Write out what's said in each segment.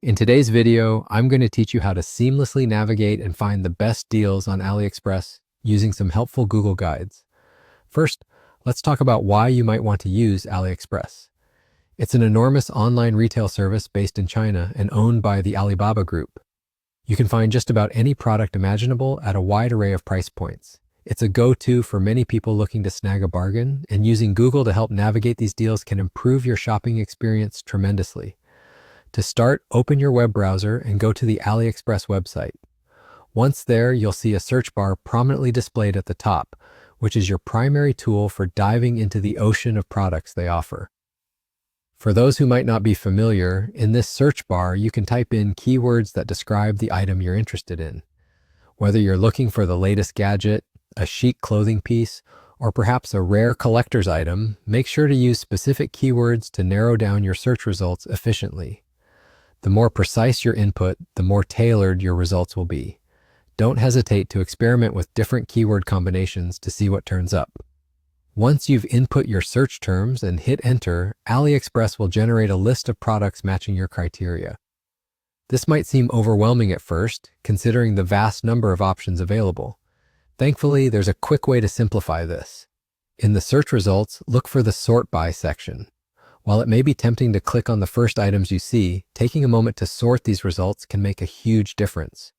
In today's video, I'm going to teach you how to seamlessly navigate and find the best deals on AliExpress using some helpful Google guides. First, let's talk about why you might want to use AliExpress. It's an enormous online retail service based in China and owned by the Alibaba Group. You can find just about any product imaginable at a wide array of price points. It's a go-to for many people looking to snag a bargain, and using Google to help navigate these deals can improve your shopping experience tremendously. To start, open your web browser and go to the AliExpress website. Once there, you'll see a search bar prominently displayed at the top, which is your primary tool for diving into the ocean of products they offer. For those who might not be familiar, in this search bar, you can type in keywords that describe the item you're interested in. Whether you're looking for the latest gadget, a chic clothing piece, or perhaps a rare collector's item, make sure to use specific keywords to narrow down your search results efficiently. The more precise your input, the more tailored your results will be. Don't hesitate to experiment with different keyword combinations to see what turns up. Once you've input your search terms and hit enter, AliExpress will generate a list of products matching your criteria. This might seem overwhelming at first, considering the vast number of options available. Thankfully, there's a quick way to simplify this. In the search results, look for the Sort By section. While it may be tempting to click on the first items you see, taking a moment to sort these results can make a huge difference.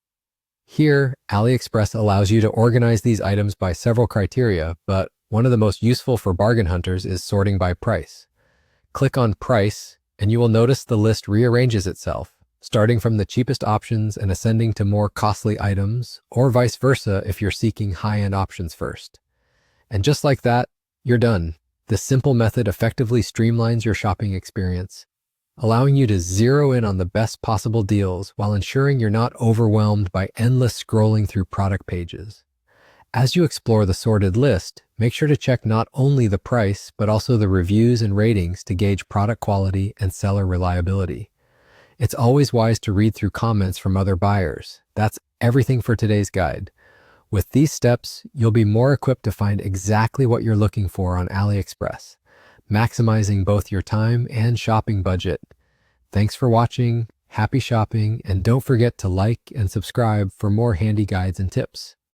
Here, AliExpress allows you to organize these items by several criteria, but one of the most useful for bargain hunters is sorting by price. Click on Price, and you will notice the list rearranges itself, starting from the cheapest options and ascending to more costly items, or vice versa if you're seeking high-end options first. And just like that, you're done. This simple method effectively streamlines your shopping experience, allowing you to zero in on the best possible deals while ensuring you're not overwhelmed by endless scrolling through product pages. As you explore the sorted list, make sure to check not only the price, but also the reviews and ratings to gauge product quality and seller reliability. It's always wise to read through comments from other buyers. That's everything for today's guide. With these steps, you'll be more equipped to find exactly what you're looking for on AliExpress, maximizing both your time and shopping budget. Thanks for watching, happy shopping, and don't forget to like and subscribe for more handy guides and tips.